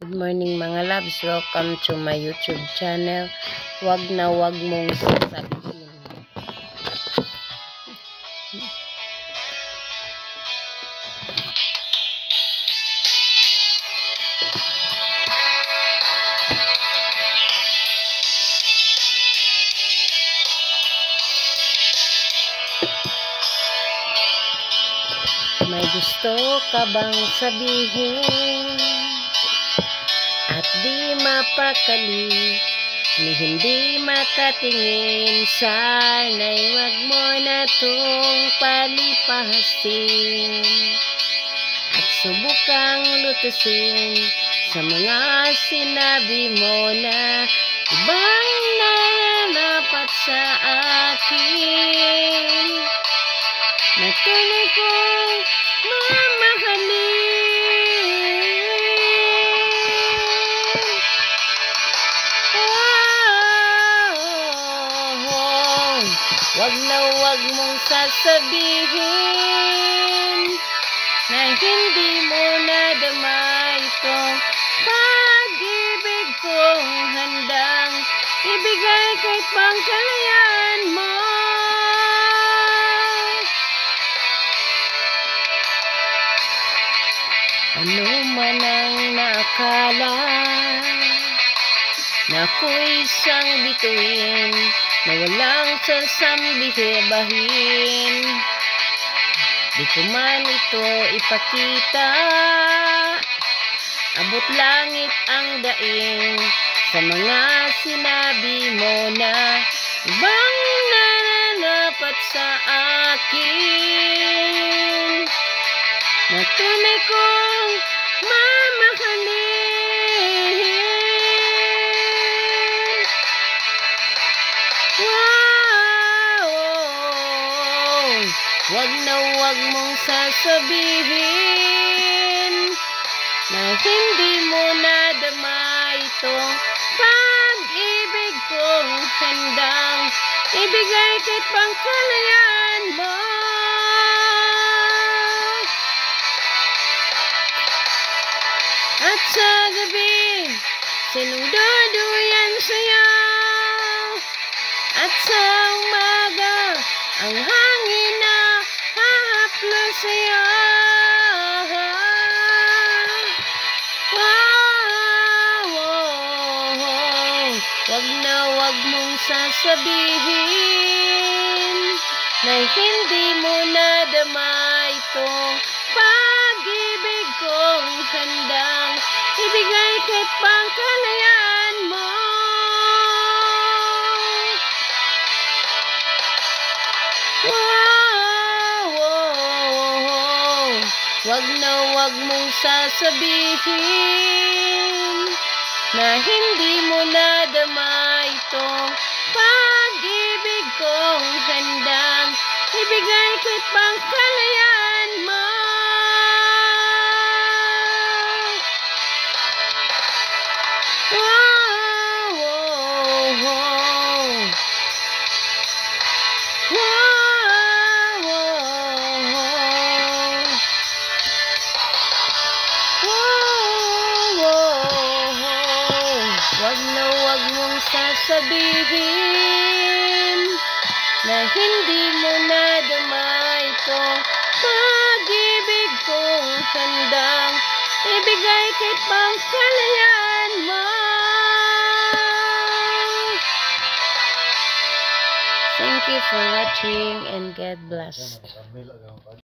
Good morning mga loves, welcome to my YouTube channel. Wag na wag mong sasabihin. May gusto ka bang sabihin at di mapakali, ni hindi makatingin? Sana'y wag mo na tong palipasin at subukang lutusin sa mga sinabi mo na ibang nararapat sa akin, na tunay kong mamahalin. Wag na wag mong sasabihin na hindi mo nadama itong pag-ibig kong handang ibigay kahit pangkalayaan mo. Ano man ang nakala na ako'y isang bituin na walang sasambihin, di ko man ito ipakita. Abot langit ang daing sa mga sinabi mo na ibang nararapat sa akin, na tunay kong mamahalin. Wag na wag mong sasabihin na hindi mo nadama itong pag-ibig kong handang ibigay kahit pangkalayaan mo. At sa gabi, sinungduduyan sa'yo, at sa umaga, ang hangin na hahaplo sa'yo. Wag na wag mong sasabihin na hindi mo nadama itong pag-ibig kong handang ibigay kahit pangkalayaan mo. Wag na wag mong sasabihin na hindi mo nadama itong pag-ibig kong handang ibigay kahit pangkalayaan mo. Wag na wag mong sasabihin na hindi mo nadama itong pag-ibig kong handang ibigay kahit pangkalayaan mo. Thank you for watching and God bless.